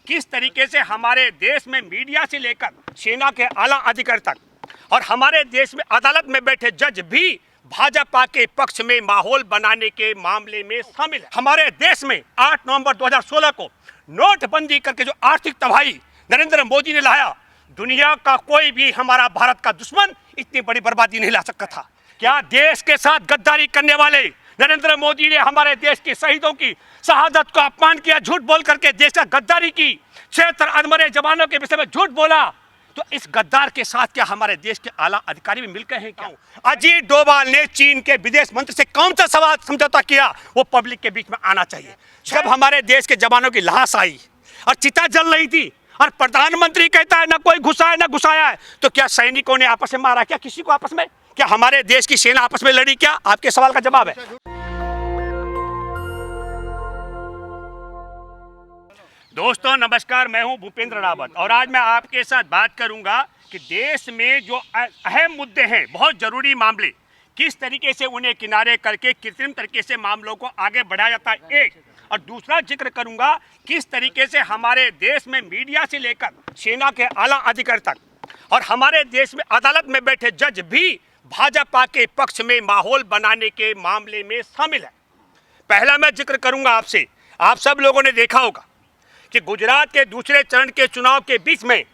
किस तरीके से हमारे देश में मीडिया से लेकर सेना के आला अधिकारी तक और हमारे देश में अदालत में बैठे जज भी भाजपा के पक्ष में माहौल बनाने के मामले में शामिल है। हमारे देश में 8 नवंबर 2016 को नोटबंदी करके जो आर्थिक तबाही नरेंद्र मोदी ने लाया, दुनिया का कोई भी हमारा भारत का दुश्मन इतनी बड़ी बर्बादी नहीं ला सकता था। क्या देश के साथ गद्दारी करने वाले नरेंद्र मोदी ने हमारे देश के शहीदों की शहादत को अपमान किया, झूठ बोल करके देश का गद्दारी की, 76 अधमरे जवानों के विषय में झूठ बोला, तो इस गद्दार के साथ क्या हमारे देश के आला अधिकारी भी मिलकर हैं क्या? अजीत डोभाल ने चीन के विदेश मंत्री से कौन सा सवाल समझौता किया, वो पब्लिक के बीच में आना चाहिए। जब हमारे देश के जवानों की लाश आई और चिता जल रही थी और प्रधानमंत्री कहता है ना कोई घुसा है ना घुसाया है, तो क्या सैनिकों ने आपस में मारा क्या किसी को आपस में? क्या हमारे देश की सेना आपस में लड़ी क्या? आपके सवाल का जवाब है। दोस्तों नमस्कार, मैं हूं भूपेंद्र रावत और आज मैं आपके साथ बात करूंगा कि देश में जो अहम मुद्दे हैं, बहुत जरूरी मामले, किस तरीके से उन्हें किनारे करके कृत्रिम तरीके से मामलों को आगे बढ़ाया जाता है, एक। और दूसरा जिक्र करूंगा किस तरीके से हमारे देश में मीडिया से लेकर सेना के आला अधिकारी तक और हमारे देश में अदालत में बैठे जज भी भाजपा के पक्ष में माहौल बनाने के मामले में शामिल है। पहला मैं जिक्र करूंगा आपसे, आप सब लोगों ने देखा होगा कि गुजरात के दूसरे चरण के चुनाव के बीच में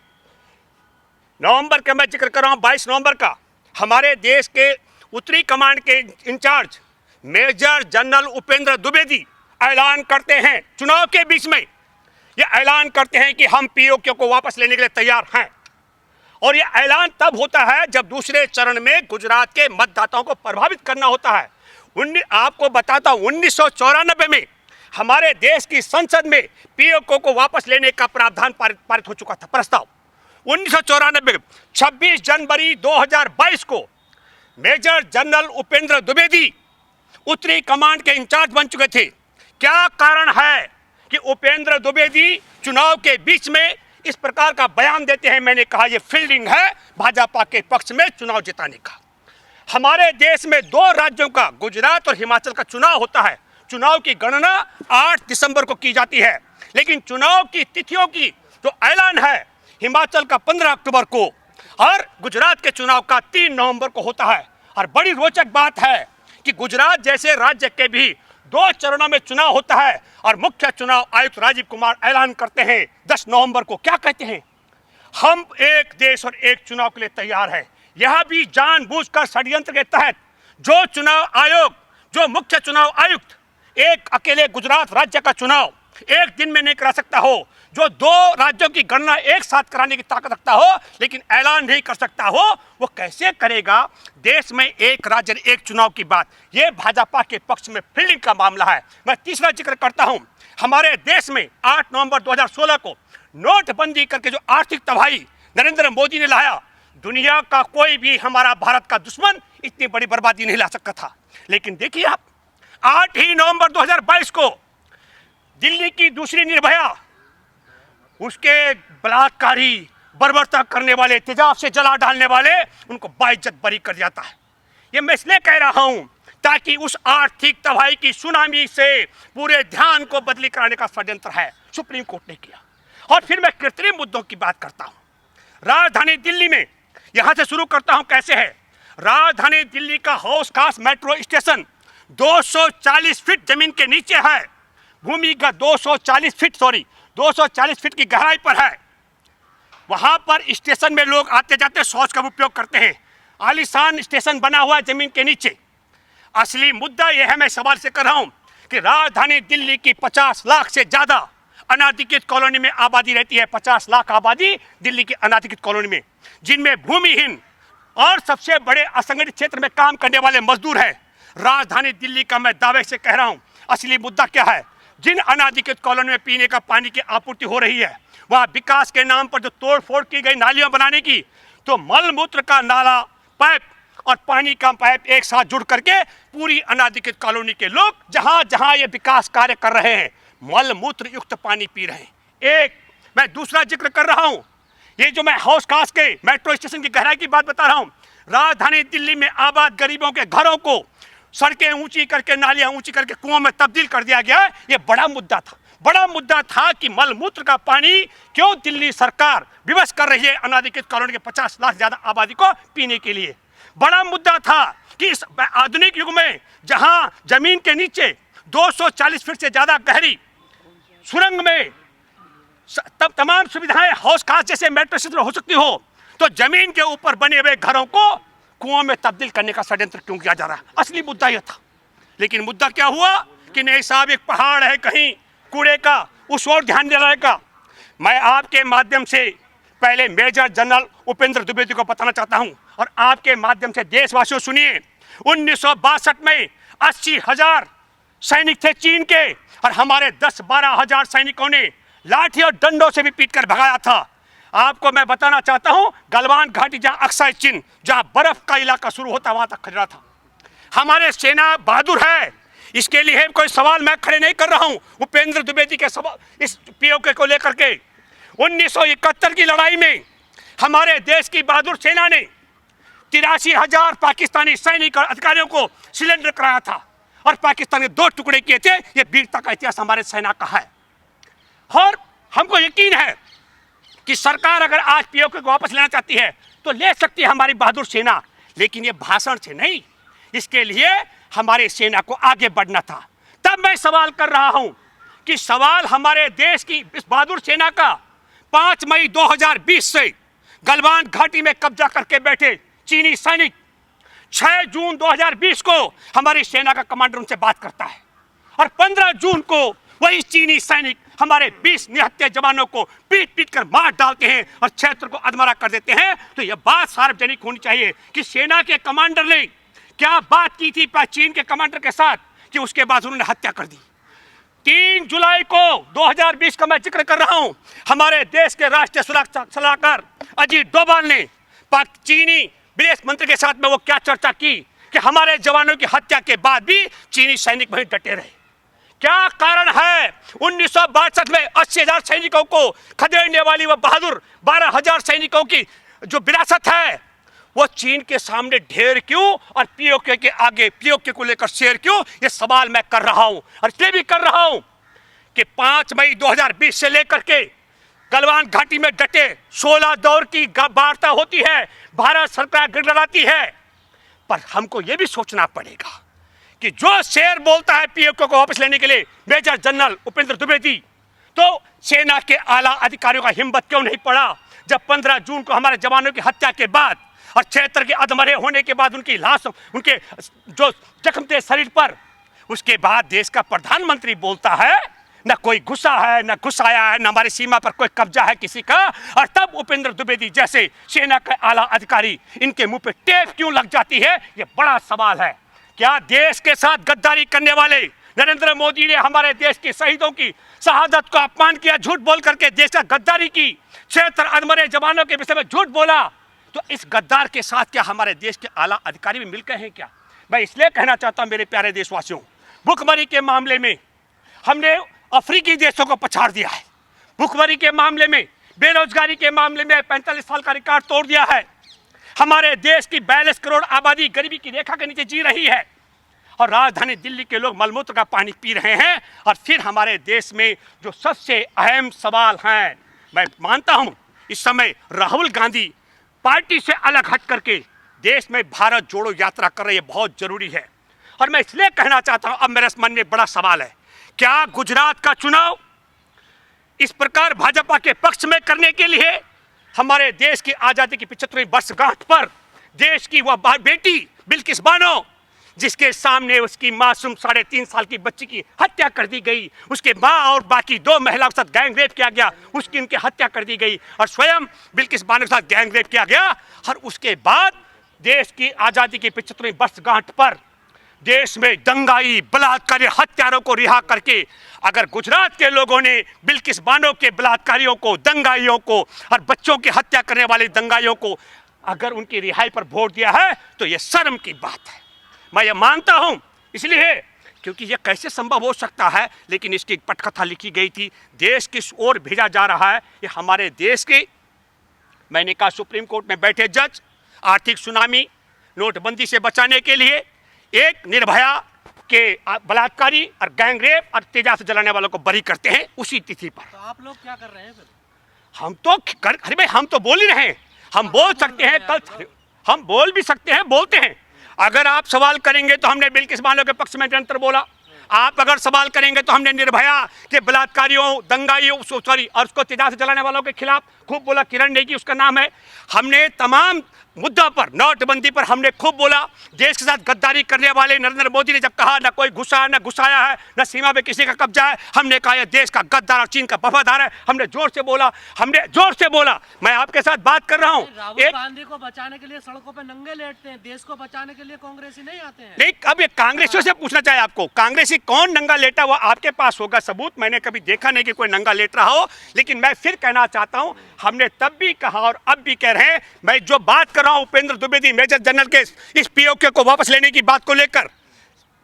नवंबर का मैं जिक्र कर रहा हूं, 22 नवंबर का, हमारे देश के उत्तरी कमांड के in charge major general Upendra Dwivedi ऐलान करते हैं, चुनाव के बीच में ये ऐलान करते हैं कि हम पीओके को वापस लेने के लिए तैयार हैं। और ये ऐलान तब होता है जब दूसरे चरण में गुजरात के मतदाताओं को प्रभावित करना होता है। आपको बताता हूं, 1994 में हमारे देश की संसद में पीओके को वापस लेने का प्रावधान पारित हो चुका था, प्रस्ताव 1994। 26 जनवरी 2022 को मेजर जनरल उपेंद्र द्विवेदी उत्तरी कमांड के इंचार्ज बन चुके थे। क्या कारण है कि उपेंद्र द्विवेदी चुनाव के बीच में इस प्रकार का बयान देते हैं? मैंने कहा यह फील्डिंग है भाजपा के पक्ष में चुनाव जिताने का। हमारे देश में 2 राज्यों का, गुजरात और हिमाचल का चुनाव होता है। चुनाव की गणना 8 दिसंबर को की जाती है, लेकिन चुनाव की तिथियों की जो ऐलान है हिमाचल का 15 अक्टूबर को और गुजरात के चुनाव का 3 नवंबर को होता है। और बड़ी रोचक बात है कि गुजरात जैसे राज्य के भी 2 चरणों में चुनाव होता है और मुख्य चुनाव आयुक्त राजीव कुमार ऐलान करते हैं 10 नवंबर को। क्या कहते हैं? हम एक देश और एक चुनाव के लिए तैयार है। यह भी जानबूझकर षड्यंत्र के तहत जो चुनाव आयोग, जो मुख्य चुनाव आयुक्त एक अकेले गुजरात राज्य का चुनाव एक दिन में नहीं करा सकता हो, जो 2 राज्यों की गणना एक साथ कराने की ताकत रखता हो लेकिन ऐलान नहीं कर सकता हो, वो कैसे करेगा देश में एक राज्य एक चुनाव की बात? ये भाजपा के पक्ष में फील्डिंग का मामला है। मैं तीसरा जिक्र करता हूं, हमारे देश में 8 नवंबर 2016 को नोटबंदी करके जो आर्थिक तबाही नरेंद्र मोदी ने लाया, दुनिया का कोई भी हमारा भारत का दुश्मन इतनी बड़ी बर्बादी नहीं ला सकता था। लेकिन देखिए आप, 8 ही नवंबर 2022 को दिल्ली की दूसरी निर्भया, उसके बलात्कारी, बर्बरता करने वाले, तेजाब से जला डालने वाले, उनको बाइज्जत बरी कर जाता है। ये मैं इसलिए कह रहा हूं ताकि उस आर्थिक तबाही की सुनामी से पूरे ध्यान को बदली कराने का षड्यंत्र है, सुप्रीम कोर्ट ने किया। और फिर मैं कृत्रिम मुद्दों की बात करता हूं। राजधानी दिल्ली में, यहां से शुरू करता हूं कैसे है। राजधानी दिल्ली का हौस खास मेट्रो स्टेशन 240 फीट जमीन के नीचे है, भूमिगत 240 फीट की गहराई पर है। वहां पर स्टेशन में लोग आते जाते शौच का उपयोग करते हैं। आलीशान स्टेशन बना हुआ है जमीन के नीचे। असली मुद्दा यह है, मैं सवाल से कर रहा हूं कि राजधानी दिल्ली की 50 लाख से ज्यादा अनाधिकृत कॉलोनी में आबादी रहती है। 50 लाख आबादी दिल्ली की अनाधिकृत कॉलोनी में, जिनमें भूमिहीन और सबसे बड़े असंगठित क्षेत्र में काम करने वाले मजदूर हैं। राजधानी दिल्ली का मैं दावे से कह रहा हूं, असली मुद्दा क्या है? जिन अनाधिकृत कॉलोनी में पीने का पानी की आपूर्ति हो रही है, वहां विकास के नाम पर जो तोड़फोड़ की गई नालियां बनाने की, तो मल मूत्र का नाला, पाइप और पानी का पाइप एक साथ जुड़ करके पूरी अनाधिकृत कॉलोनी के लोग जहां जहां ये विकास कार्य कर रहे हैं, मल मूत्र युक्त पानी पी रहे हैं। एक मैं दूसरा जिक्र कर रहा हूं, ये जो मैं हौस खास के मेट्रो स्टेशन की गहराई की बात बता रहा हूं। राजधानी दिल्ली में आबाद गरीबों के घरों को सड़कें ऊंची करके, नालियां ऊंची करके कुओं में तब्दील कर दिया गया है। ये बड़ा मुद्दा था, बड़ा मुद्दा था कि मलमूत्र का पानी क्यों दिल्ली सरकार विवश कर रही है अनाधिकृत कॉलोनी के 50 लाख ज्यादा आबादी को पीने के लिए। बड़ा मुद्दा था कि इस आधुनिक युग में जहां जमीन के नीचे 240 फीट से ज्यादा गहरी सुरंग में तब तमाम सुविधाएं हौस खास जैसे मेट्रो क्षेत्र हो सकती हो, तो जमीन के ऊपर बने हुए घरों को कुओं में तब्दील करने का षड्यंत्र क्यों किया जा रहा है? असली मुद्दा यह था। लेकिन मुद्दा क्या हुआ कि नहीं साहब, एक पहाड़ है कहीं कूड़े का, उस ओर ध्यान दिलाने का। मैं आपके माध्यम से पहले मेजर जनरल उपेंद्र द्विवेदी को बताना चाहता हूं और आपके माध्यम से देशवासियों सुनिए। 1962 में 80,000 सैनिक थे चीन के, और हमारे 10-12 हजार सैनिकों ने लाठी और डंडों से भी पीट कर भगाया था। आपको मैं बताना चाहता हूं, गलवान घाटी जहां अक्साई चीन, जहां बर्फ का इलाका शुरू होता वहां तक खड़ा था। हमारे सेना बहादुर है, इसके लिए कोई सवाल मैं खड़े नहीं कर रहा हूं। उपेंद्र द्विवेदी के सवाल इस पीओके को लेकर के 1971 की लड़ाई में हमारे देश की बहादुर सेना ने 83,000 पाकिस्तानी सैनिक और अधिकारियों को सिलेंडर कराया था और पाकिस्तान ने 2 टुकड़े किए थे। ये वीरता का इतिहास हमारे सेना का है और हमको यकीन है कि सरकार अगर आज पीओके को वापस लेना चाहती है तो ले सकती है हमारी बहादुर सेना, लेकिन ये भाषण से नहीं, इसके लिए हमारे सेना को आगे बढ़ना था। तब मैं सवाल कर रहा हूं कि सवाल हमारे देश की इस बहादुर सेना का 5 मई 2020 से गलवान घाटी में कब्जा करके बैठे चीनी सैनिक 6 जून 2020 को हमारी सेना का कमांडर उनसे बात करता है और 15 जून को वही चीनी सैनिक हमारे 20 निहत्थे जवानों को पीट पीट कर मार डालते हैं और क्षेत्र को अधमरा कर देते हैं। तो यह बात सार्वजनिक होनी चाहिए कि सेना के कमांडर ने क्या बात की थी चीन के कमांडर के साथ कि उसके बाद उन्होंने हत्या कर दी। 3 जुलाई को 2020 का मैं जिक्र कर रहा हूं, हमारे देश के राष्ट्रीय सुरक्षा सलाहकार अजीत डोभाल ने चीनी विदेश मंत्री के साथ में वो क्या चर्चा की कि हमारे जवानों की हत्या के बाद भी चीनी सैनिक वहीं डटे रहे। क्या कारण है? 1962 में 80,000 सैनिकों को खदेड़ने वाली वह बहादुर 12,000 सैनिकों की जो विरासत है वो चीन के सामने ढेर क्यों और पीओके के आगे पीओके को लेकर शेर क्यों? ये सवाल मैं कर रहा हूं और इसलिए भी कर रहा हूं कि 5 मई 2020 से लेकर के गलवान घाटी में डटे 16 दौर की वार्ता होती है, भारत सरकार गिड़गिड़ाती है, पर हमको ये भी सोचना पड़ेगा कि जो शेर बोलता है पीओके को वापस लेने के लिए मेजर जनरल उपेंद्र द्विवेदी, तो सेना के आला अधिकारियों का हिम्मत क्यों नहीं पड़ा जब 15 जून को हमारे जवानों की हत्या के बाद और क्षेत्र के अधमरे होने के बाद उनकी लाश, उनके जो जख्म थे शरीर पर, उसके बाद देश का प्रधानमंत्री बोलता है न कोई गुस्सा है, न घुसाया है, न हमारी सीमा पर कोई कब्जा है किसी का। और तब उपेंद्र द्विवेदी जैसे सेना के आला अधिकारी इनके मुंह पे टेप क्यों लग जाती है? ये बड़ा सवाल है। क्या देश के साथ गद्दारी करने वाले नरेंद्र मोदी ने हमारे देश के शहीदों की शहादत को अपमान किया, झूठ बोल करके देश का गद्दारी की, क्षेत्र अधमरे जवानों के विषय में झूठ बोला, तो इस गद्दार के साथ क्या हमारे देश के आला अधिकारी भी मिलकर हैं क्या? मैं इसलिए कहना चाहता हूं मेरे प्यारे देशवासियों, भुखमरी के मामले में हमने अफ्रीकी देशों को पछाड़ दिया है। भुखमरी के मामले में, बेरोजगारी के मामले में 45 साल का रिकॉर्ड तोड़ दिया है। हमारे देश की 42 करोड़ आबादी गरीबी की रेखा के नीचे जी रही है और राजधानी दिल्ली के लोग मलमूत्र का पानी पी रहे हैं। और फिर हमारे देश में जो सबसे अहम सवाल हैं, मैं मानता हूं इस समय राहुल गांधी पार्टी से अलग हट करके देश में भारत जोड़ो यात्रा कर रही है, बहुत जरूरी है। और मैं इसलिए कहना चाहता हूं, अब मेरे मन में बड़ा सवाल है, क्या गुजरात का चुनाव इस प्रकार भाजपा के पक्ष में करने के लिए हमारे देश की आज़ादी की 75वीं वर्षगांठ पर देश की वह बेटी बिल्किस बानो, जिसके सामने उसकी मासूम 3.5 साल की बच्ची की हत्या कर दी गई, उसके माँ और बाकी 2 महिलाओं के साथ गैंग रेप किया गया, उसकी उनकी हत्या कर दी गई और स्वयं बिल्किस बानो के साथ गैंग रेप किया गया। और उसके बाद देश की आज़ादी की 75वीं वर्षगांठ पर देश में दंगाई बलात्कारी हत्यारों को रिहा करके अगर गुजरात के लोगों ने बिल्किस बानो के बलात्कारियों को, दंगाइयों को और बच्चों की हत्या करने वाले दंगाइयों को अगर उनकी रिहाई पर वोट दिया है तो यह शर्म की बात है। मैं ये मानता हूं इसलिए क्योंकि ये कैसे संभव हो सकता है, लेकिन इसकी एक पटकथा लिखी गई थी, देश किस ओर भेजा जा रहा है। ये हमारे देश के, मैंने कहा सुप्रीम कोर्ट में बैठे जज आर्थिक सुनामी, नोटबंदी से बचाने के लिए एक निर्भया के बलात्कारी और गैंगरेप और तेजाब से जलाने वालों को बरी करते हैं उसी तिथि पर। तो आप लोग क्या कर रहे हैं फिर? अरे भाई हम तो बोल ही रहे हैं, हम बोल सकते हैं, कल हम बोल भी सकते हैं, बोलते हैं। अगर आप सवाल करेंगे तो हमने बिल्किस बानो के पक्ष में निरंतर बोला, आप अगर सवाल करेंगे तो हमने निर्भया के बलात्कारियों, दंगाइयों, सॉरी, और उसको तेजाब से जलाने वालों के खिलाफ खूब बोला। किरण नेगी उसका नाम है। हमने तमाम मुद्दा पर, नोटबंदी पर हमने खूब बोला। देश के साथ गद्दारी करने वाले नरेंद्र मोदी ने जब कहा न कोई घुसा न घुसाया है, न सीमा पे किसी का कब्जा है, हमने कहा यह देश का गद्दार और चीन का वफादार है। हमने जोर से बोला, हमने जोर से बोला। मैं आपके साथ बात कर रहा हूँ। राहुल गांधी को बचाने के लिए सड़कों पे नंगे लेटते हैं, देश को बचाने के लिए कांग्रेसी नहीं आते हैं। नहीं, अब ये कांग्रेसियों से पूछना चाहिए आपको, कांग्रेसी कौन नंगा लेटा हुआ आपके पास होगा सबूत? मैंने कभी देखा नहीं कि कोई नंगा लेट रहा हो। लेकिन मैं फिर कहना चाहता हूं, हमने तब भी कहा और अब भी कह रहे हैं, मैं जो बात कर रहा हूं उपेंद्र द्विवेदी मेजर जनरल के इस पीओके को वापस लेने की बात को लेकर,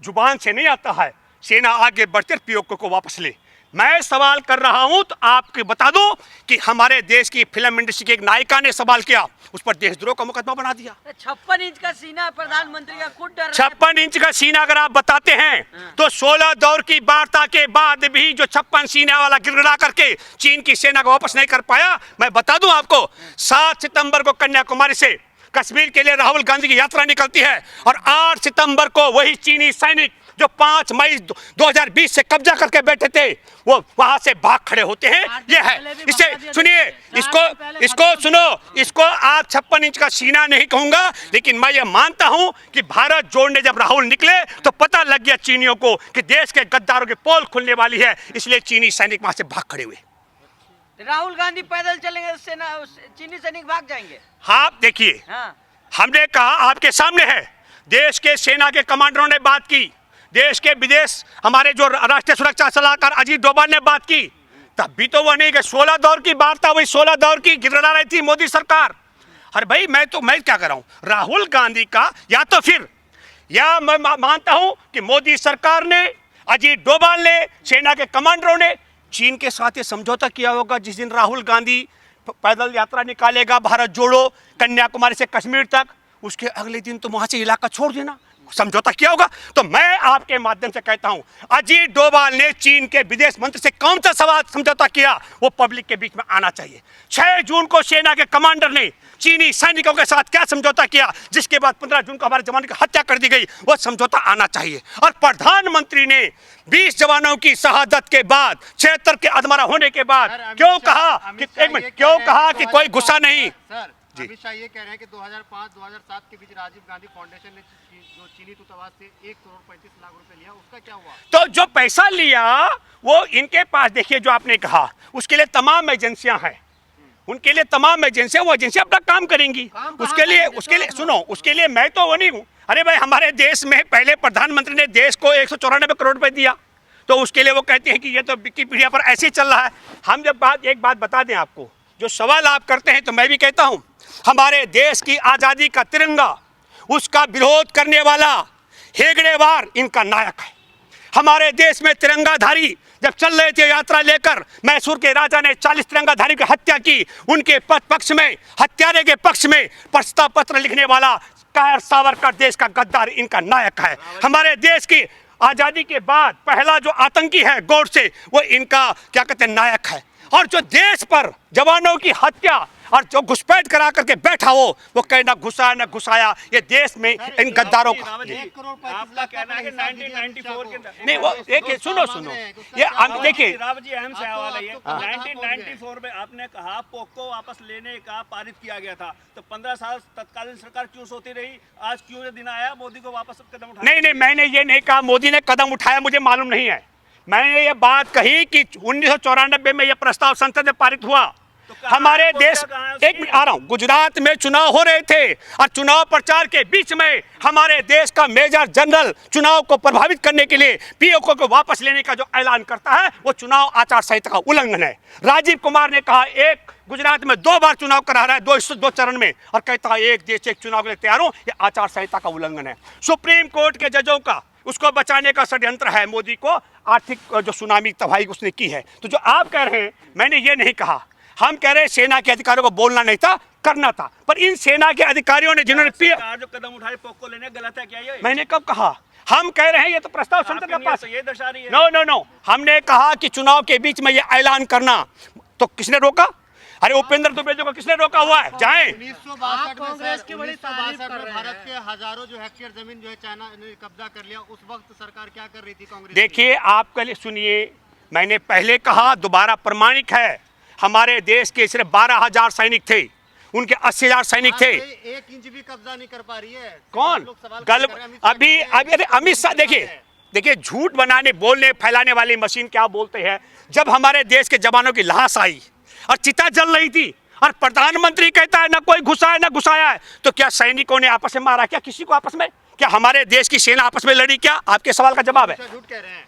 जुबान से नहीं आता है। सेना आगे बढ़कर पीओके को वापस ले। मैं सवाल कर रहा हूं तो आपको बता दूं कि हमारे देश की फिल्म इंडस्ट्री की एक नायिका ने सवाल किया, उस पर देशद्रोह का मुकदमा बना दिया। 56 इंच का सीना प्रधानमंत्री का खुद डर रहा है। 56 इंच का सीना अगर आप बताते हैं तो 16 दौर की वार्ता के बाद भी जो 56 सीना वाला गिड़गिड़ा करके चीन की सेना को वापस नहीं कर पाया, मैं बता दूं आपको, 7 सितंबर को कन्याकुमारी से कश्मीर के लिए राहुल गांधी की यात्रा निकलती है और 8 सितंबर को वही चीनी सैनिक जो 5 मई 2020 से कब्जा करके बैठे थे, वो वहां से भाग खड़े होते हैं। ये है, इसे सुनिए, इसको सुनो, इसको आप 56 इंच का सीना नहीं कहूंगा, लेकिन मैं ये मानता हूं कि भारत जोड़ने जब राहुल निकले तो पता लग गया चीनियों को कि देश के गद्दारों की पोल खुलने वाली है, इसलिए चीनी सैनिक वहां से भाग खड़े हुए। राहुल गांधी पैदल चलेंगे, सेना चीनी सैनिक भाग जाएंगे। आप देखिए, हाँ। हमने कहा आपके सामने है, देश के सेना के कमांडरों ने बात की, देश के विदेश हमारे जो राष्ट्रीय सुरक्षा सलाहकार अजीत डोभाल ने बात की, तब भी तो वह नहीं गए। 16 दौर की वार्ता, वही 16 दौर की गिड़गिड़ा रही थी मोदी सरकार। अरे भाई मैं क्या कर रहा हूँ, राहुल गांधी का या तो फिर, या मैं मानता हूँ कि मोदी सरकार ने, अजीत डोभाल ने, सेना के कमांडरों ने चीन के साथ ये समझौता किया होगा। जिस दिन राहुल गांधी पैदल यात्रा निकालेगा भारत जोड़ो कन्याकुमारी से कश्मीर तक, उसके अगले दिन तो वहां से इलाका छोड़ देना, समझौता किया होगा। तो मैं आपके माध्यम से कहता हूं, अजीत डोभाल ने चीन के विदेश मंत्री से कौन सा सवाल समझौता किया, वो पब्लिक के बीच में आना चाहिए। 6 जून को सेना के कमांडर ने चीनी सैनिकों के साथ क्या समझौता किया, जिसके बाद 15 जून को हमारे जवानों की हत्या कर दी गई, वो समझौता आना चाहिए। और प्रधानमंत्री ने 20 जवानों की शहादत के बाद, 76 के अधमरा होने के बाद क्यों कहा कि कि कोई गुस्सा नहीं? अमित शाह ये कह रहे हैं कि 2005-2007 के बीच राजीव गांधी फाउंडेशन ने जो चीनी दूतावास से 1 करोड़ 35 लाख रुपए लिया, उसका क्या हुआ? तो जो पैसा लिया वो इनके पास, देखिए जो आपने कहा, उसके लिए तमाम एजेंसियां हैं, उनके लिए तमाम एजेंसियां, वो एजेंसियां अपना काम करेंगी। उसके लिए सुनो, उसके लिए मैं तो वो नहीं हूँ। अरे भाई, हमारे देश में पहले प्रधानमंत्री ने देश को 194 करोड़ रुपए दिया, तो उसके लिए वो कहते हैं कि ये तो विकिपीडिया पर ऐसे ही चल रहा है। हम जब एक बात बता दें आपको, जो सवाल आप करते हैं तो मैं भी कहता हूँ, हमारे देश की आज़ादी का तिरंगा, उसका विरोध करने वाला हेगड़ेवार इनका नायक है। हमारे देश में तिरंगाधारी जब चल रहे थे यात्रा लेकर, मैसूर के राजा ने 40 तिरंगाधारी की हत्या की, उनके पक्ष में, हत्यारे के पक्ष में प्रस्ताव पत्र लिखने वाला कायर सावरकर देश का गद्दार इनका नायक है। हमारे देश की आज़ादी के बाद पहला जो आतंकी है गोडसे, वो इनका क्या कहते हैं नायक है। और जो देश पर जवानों की हत्या और जो घुसपैठ करा करके बैठा हो, वो कहना घुसा न घुसाया, ये देश में इन गद्दारों का। आपका कहना है कि 1994 के नहीं, वो देखिए, सुनो ये देखिए, राव जी अहम से सवाल है ये। 1994 में आपने कहा पोको वापस लेने का पारित किया गया था, तो 15 साल तत्कालीन सरकार क्यों सोती रही? आज क्यों ये दिन आया मोदी को वापस कदम उठाया? नहीं, मैंने ये नहीं कहा मोदी ने कदम उठाया, मुझे मालूम नहीं है। मैंने ये बात कही कि 1994 में यह प्रस्ताव संसद में पारित हुआ। हमारे देश, एक मिनट आ रहा हूं, गुजरात में चुनाव हो रहे थे और चुनाव प्रचार के बीच में हमारे देश का मेजर जनरल चुनाव को प्रभावित करने के लिए पीओके को वापस लेने का जो ऐलान करता है, वो चुनाव आचार संहिता का उल्लंघन है। राजीव कुमार ने कहा एक गुजरात में 2 बार चुनाव करा रहा है, 2 चरण में, और कहता है एक देश एक चुनाव के लिए तैयार हूं, ये आचार संहिता का उल्लंघन है। सुप्रीम कोर्ट के जजों का उसको बचाने का षड्यंत्र है, मोदी को आर्थिक जो सुनामी तबाही उसने की है। तो जो आप कह रहे हैं, मैंने ये नहीं कहा। हम कह रहे हैं सेना के अधिकारियों को बोलना नहीं था, करना था। पर इन सेना के अधिकारियों ने जिन्होंने जो कदम उठाए पोको लेने, गलत है क्या ये? मैंने कब कहा? हम कह रहे हैं ये तो प्रस्ताव संसद आपकी के नीयत पास तो ये दर्शा रही है। नो हमने कहा कि चुनाव के बीच में ये ऐलान करना, तो किसने रोका? अरे उपेंद्र दुबे को किसने रोका हुआ है? जाएं। 1962 में कांग्रेस की बड़ी तारीफ कर रहे हैं। भारत के हजारों जो हेक्टेयर जमीन जो है चाइना ने कब्जा कर लिया, उस वक्त सरकार क्या कर रही थी कांग्रेस? देखिए आपके लिए सुनिए, मैंने पहले कहा, दोबारा प्रमाणिक है, हमारे देश के सिर्फ 12,000 सैनिक थे, उनके 80,000 सैनिक थे। 1 इंच भी कब्जा नहीं कर पा रही है। कौन? लोग सवाल गल कर रहे हैं, अभी अमित शाह देखिए झूठ बनाने बोलने फैलाने वाली मशीन क्या बोलते हैं। जब हमारे देश के जवानों की लाश आई और चिता जल रही थी और प्रधानमंत्री कहता है ना कोई घुसा है ना घुसाया है, तो क्या सैनिकों ने आपस में मारा? क्या किसी को आपस में? क्या हमारे देश की सेना आपस में लड़ी? क्या? आपके सवाल का जवाब है झूठ कह रहे हैं,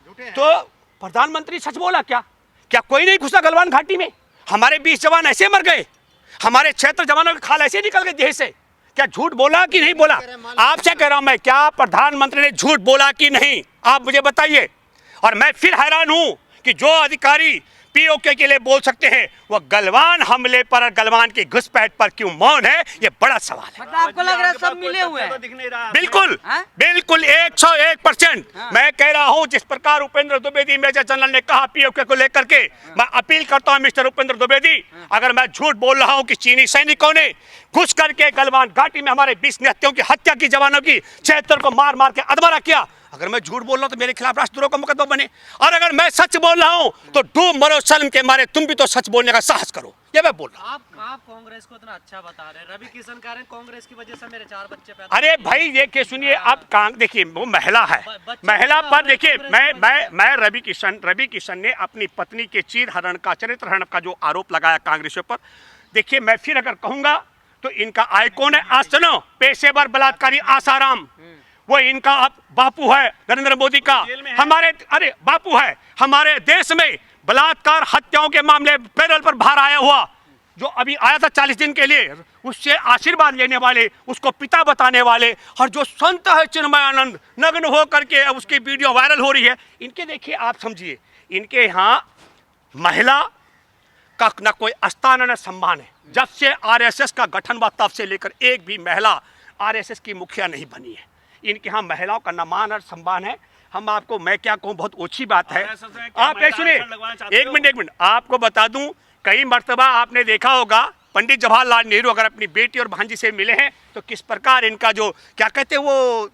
झूठे हैं। तो प्रधानमंत्री सच बोला क्या? क्या कोई नहीं घुसा गलवान घाटी में? हमारे 20 जवान ऐसे मर गए, हमारे 76 जवानों के खाल ऐसे निकल गए देश से। क्या झूठ बोला कि नहीं बोला? आपसे कह रहा हूं मैं, क्या प्रधानमंत्री ने झूठ बोला कि नहीं? आप मुझे बताइए। और मैं फिर हैरान हूं कि जो अधिकारी पीओके के लिए बोल सकते हैं, वो गलवान हमले पर, गलवान की घुसपैठ पर क्यों मौन है? ये बड़ा सवाल है। मतलब आपको लग रहा है आपके पास सब कोई मिले हुए तथ्य तो हैं? दिख नहीं रहा। बिल्कुल हाँ? बिल्कुल 101%। मैं कह रहा हूं जिस प्रकार उपेंद्र द्विवेदी मेजर जनरल ने कहा पीओके को लेकर के, मैं अपील करता हूं मिस्टर उपेंद्र द्विवेदी, अगर मैं झूठ बोल रहा हूं कि चीनी सैनिकों ने घुस करके गलवान घाटी में हमारे 20 निहत्थियों की हत्या की, जवानों की 76 को मार मार के अधमरा किया, अगर मैं झूठ बोल रहा हूं तो मेरे खिलाफ राष्ट्रद्रोह का मुकदमा बने। और अगर मैं सच बोल रहा हूं तो डूब मरो शर्म के मारे, तुम भी तो सच बोलने का साहस करो। ये मैं बोल रहा हूं। आप कांग्रेस को इतना अच्छा बता रहे हैं। रवि किशन कह रहे हैं कांग्रेस की वजह से मेरे 4 बच्चे पैदा। अरे भाई देखिए सुनिए, अब देखिए वो महिला है, बच्चे महिला पैदा पर हो रहे देखिए कांग्रेस मैं रवि किशन ने अपनी पत्नी के चीर हरण का, चरित्र हरण का जो आरोप लगाया कांग्रेसियों पर, देखिए मैं फिर अगर कहूंगा तो इनका आइकॉन है, आज सुनो, पेशेवर बलात्कारी आसाराम, वो इनका बापू है नरेंद्र मोदी का। हमारे अरे बापू है हमारे देश में बलात्कार हत्याओं के मामले पैरोल पर बाहर आया हुआ, जो अभी आया था 40 दिन के लिए, उससे आशीर्वाद लेने वाले, उसको पिता बताने वाले, और जो संत है चिन्मयानंद, नग्न हो करके अब उसकी वीडियो वायरल हो रही है। इनके देखिए आप समझिए, इनके यहाँ महिला का न कोई स्थान न सम्मान है। जब से आरएसएस का गठन हुआ तब से लेकर एक भी महिला आरएसएस की मुखिया नहीं बनी है। इनके यहाँ महिलाओं का न मान और सम्मान है। हम आपको, मैं क्या कहूँ, बहुत ओछी बात है। आप ये सुनिए, एक मिनट आपको बता दूं, कई मर्तबा आपने देखा होगा पंडित जवाहरलाल नेहरू अगर अपनी बेटी और भांजी से मिले हैं तो किस प्रकार इनका जो क्या कहते हैं वो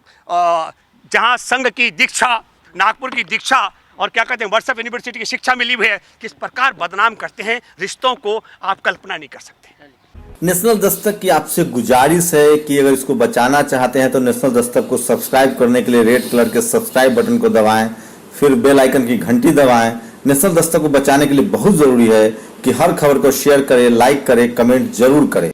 जहाँ संघ की दीक्षा, नागपुर की दीक्षा और क्या कहते हैं वर्षा यूनिवर्सिटी की शिक्षा मिली हुई है, किस प्रकार बदनाम करते हैं रिश्तों को, आप कल्पना नहीं कर सकते। नेशनल दस्तक की आपसे गुजारिश है कि अगर इसको बचाना चाहते हैं तो नेशनल दस्तक को सब्सक्राइब करने के लिए रेड कलर के सब्सक्राइब बटन को दबाएं, फिर बेल आइकन की घंटी दबाएं। नेशनल दस्तक को बचाने के लिए बहुत ज़रूरी है कि हर खबर को शेयर करें, लाइक करें, कमेंट जरूर करें।